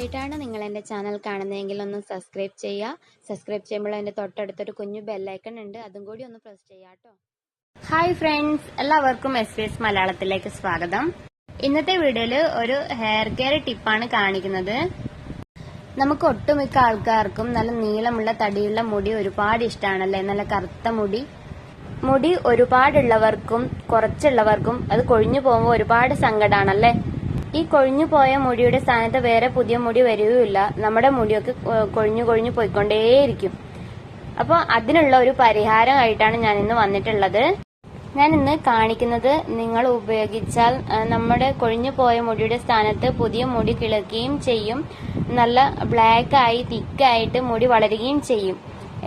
ആദ്യമായിട്ടാണ് നിങ്ങൾ എൻ്റെ ചാനൽ കാണുന്നതെങ്കിൽ ഒന്ന് സബ്സ്ക്രൈബ് ചെയ്യുക. സബ്സ്ക്രൈബ് ചെയ്യുമ്പോൾ എൻ്റെ തൊട്ടടുത്തൊരു കുഞ്ഞു ബെല്ലൈക്കൺ ഉണ്ട്, അതും കൂടി ഒന്ന് പ്രസ് ചെയ്യാം കേട്ടോ. ഹായ് ഫ്രണ്ട്സ്, എല്ലാവർക്കും SBS മലയാളത്തിലേക്ക് സ്വാഗതം. ഇന്നത്തെ വീഡിയോയിൽ ഒരു ഹെയർ കെയർ ടിപ്പാണ് കാണിക്കുന്നത്. നമുക്ക് ഒട്ടുമിക്ക ആൾക്കാർക്കും നല്ല നീളമുള്ള തടിയുള്ള മുടി ഒരുപാട് ഇഷ്ടമാണല്ലേ. നല്ല കറുത്ത മുടി ഒരുപാടുള്ളവർക്കും കുറച്ചുള്ളവർക്കും അത് കൊഴിഞ്ഞു പോകുമ്പോൾ ഒരുപാട് സങ്കടമാണല്ലേ. ഈ കൊഴിഞ്ഞു പോയ മുടിയുടെ സ്ഥാനത്ത് വേറെ പുതിയ മുടി വരികയില്ല. നമ്മുടെ മുടിയൊക്കെ കൊഴിഞ്ഞു പോയിക്കൊണ്ടേയിരിക്കും. അപ്പോൾ അതിനുള്ള ഒരു പരിഹാരമായിട്ടാണ് ഞാൻ ഇന്ന് വന്നിട്ടുള്ളത്. ഞാൻ ഇന്ന് കാണിക്കുന്നത് നിങ്ങൾ ഉപയോഗിച്ചാൽ നമ്മുടെ കൊഴിഞ്ഞു പോയ മുടിയുടെ സ്ഥാനത്ത് പുതിയ മുടി കിളുക്കുകയും ചെയ്യും. നല്ല ബ്ലാക്ക് ആയി തിക്കായിട്ട് മുടി വളരുകയും ചെയ്യും.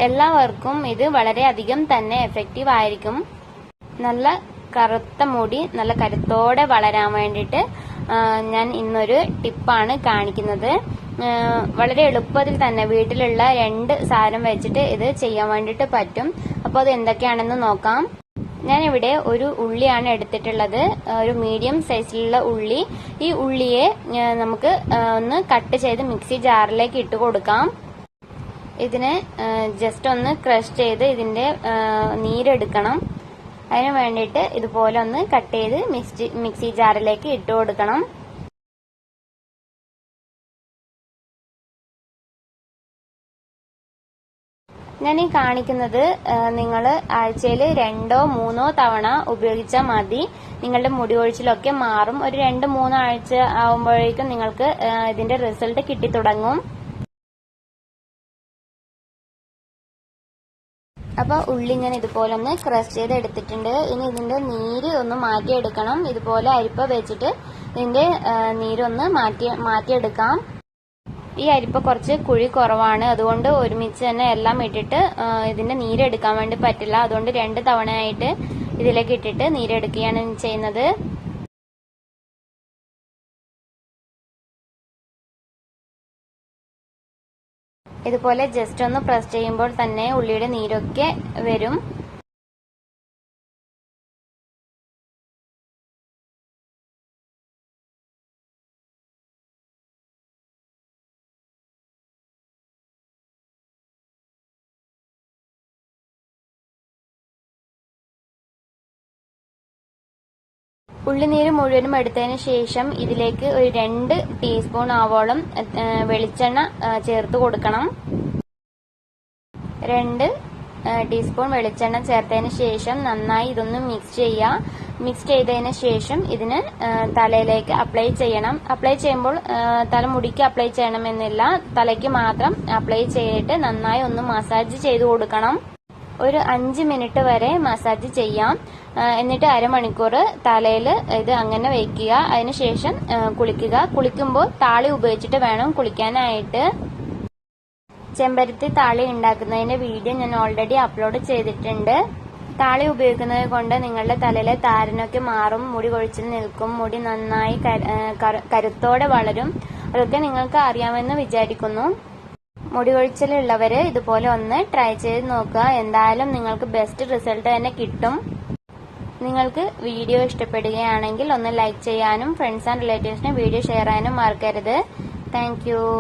എല്ലാവർക്കും ഇത് വളരെയധികം തന്നെ എഫക്റ്റീവ് ആയിരിക്കും. നല്ല കറുത്ത മുടി നല്ല കരുത്തോടെ വളരാൻ വേണ്ടിയിട്ട് ഞാൻ ഇന്നൊരു ടിപ്പാണ് കാണിക്കുന്നത്. വളരെ എളുപ്പത്തിൽ തന്നെ വീട്ടിലുള്ള 2 സാധനം വെച്ചിട്ട് ഇത് ചെയ്യാൻ വേണ്ടിയിട്ട് പറ്റും. അപ്പോൾ അത് എന്തൊക്കെയാണെന്ന് നോക്കാം. ഞാനിവിടെ ഒരു ഉള്ളിയാണ് എടുത്തിട്ടുള്ളത്, ഒരു മീഡിയം സൈസിലുള്ള ഉള്ളി. ഈ ഉള്ളിയെ നമുക്ക് ഒന്ന് കട്ട് ചെയ്ത് മിക്സി ജാറിലേക്ക് ഇട്ട് കൊടുക്കാം. ഇതിനെ ജസ്റ്റ് ഒന്ന് ക്രഷ് ചെയ്ത് ഇതിന്റെ നീരെടുക്കണം. അതിന് വേണ്ടിയിട്ട് ഇതുപോലെ ഒന്ന് കട്ട് ചെയ്ത് മിക്സി ജാറിലേക്ക് ഇട്ട് കൊടുക്കണം. ഞാൻ ഈ കാണിക്കുന്നത് നിങ്ങൾ ആഴ്ചയിൽ 2 or 3 തവണ ഉപയോഗിച്ചാൽ മതി. നിങ്ങളുടെ മുടി കൊഴിച്ചിലൊക്കെ മാറും. ഒരു 2-3 ആഴ്ച ആവുമ്പോഴേക്കും നിങ്ങൾക്ക് ഇതിന്റെ റിസൾട്ട് കിട്ടി തുടങ്ങും. അപ്പോൾ ഉള്ളി ഞാൻ ഇതുപോലെ ഒന്ന് ക്രഷ് ചെയ്ത് എടുത്തിട്ടുണ്ട്. ഇനി ഇതിന്റെ നീര് ഒന്ന് മാറ്റിയെടുക്കണം. ഇതുപോലെ അരിപ്പ വെച്ചിട്ട് ഇതിന്റെ നീരൊന്ന് മാറ്റിയെടുക്കാം. ഈ അരിപ്പ കുറച്ച് കുഴി കുറവാണ്, അതുകൊണ്ട് ഒരുമിച്ച് തന്നെ എല്ലാം ഇട്ടിട്ട് ഇതിന്റെ നീരെടുക്കാൻ വേണ്ടി പറ്റില്ല. അതുകൊണ്ട് 2 തവണയായിട്ട് ഇതിലേക്ക് ഇട്ടിട്ട് നീരെടുക്കുകയാണ് ചെയ്യുന്നത്. ഇതുപോലെ ജസ്റ്റ് ഒന്ന് പ്രസ് ചെയ്യുമ്പോൾ തന്നെ ഉള്ളിയുടെ നീരൊക്കെ വരും. ഉള്ളിനീര് മുഴുവനും എടുത്തതിന് ശേഷം ഇതിലേക്ക് ഒരു 2 ടീസ്പൂൺ ആവോളം വെളിച്ചെണ്ണ ചേർത്ത് കൊടുക്കണം. 2 ടീസ്പൂൺ വെളിച്ചെണ്ണ ചേർത്തതിന് ശേഷം നന്നായി ഇതൊന്ന് മിക്സ് ചെയ്യുക. മിക്സ് ചെയ്തതിന് ശേഷം ഇതിന് തലയിലേക്ക് അപ്ലൈ ചെയ്യണം. അപ്ലൈ ചെയ്യുമ്പോൾ തലമുടിക്ക് അപ്ലൈ ചെയ്യണമെന്നില്ല, തലയ്ക്ക് മാത്രം അപ്ലൈ ചെയ്തിട്ട് നന്നായി ഒന്ന് മസാജ് ചെയ്ത് കൊടുക്കണം. ഒരു 5 മിനിറ്റ് വരെ മസാജ് ചെയ്യാം. എന്നിട്ട് അരമണിക്കൂർ തലയിൽ ഇത് അങ്ങനെ വെക്കുക. അതിനുശേഷം കുളിക്കുക. കുളിക്കുമ്പോൾ താളി ഉപയോഗിച്ചിട്ട് വേണം കുളിക്കാനായിട്ട്. ചെമ്പരത്തി താളി ഉണ്ടാക്കുന്നതിന്റെ വീഡിയോ ഞാൻ ഓൾറെഡി അപ്ലോഡ് ചെയ്തിട്ടുണ്ട്. താളി ഉപയോഗിക്കുന്നത് കൊണ്ട് നിങ്ങളുടെ തലയിലെ താരനൊക്കെ മാറും, മുടി കൊഴിച്ചിൽ നിൽക്കും, മുടി നന്നായി കരുത്തോടെ വളരും. അതൊക്കെ നിങ്ങൾക്ക് അറിയാമെന്ന് വിചാരിക്കുന്നു. മുടി കൊഴിച്ചിലുള്ളവര് ഇതുപോലെ ഒന്ന് ട്രൈ ചെയ്ത് നോക്കുക. എന്തായാലും നിങ്ങൾക്ക് ബെസ്റ്റ് റിസൾട്ട് തന്നെ കിട്ടും. നിങ്ങൾക്ക് വീഡിയോ ഇഷ്ടപ്പെടുകയാണെങ്കിൽ ഒന്ന് ലൈക്ക് ചെയ്യാനും ഫ്രണ്ട്സ് ആൻഡ് റിലേറ്റീവ്സിന് വീഡിയോ ഷെയർ ചെയ്യാനും മറക്കരുത്. Thank you.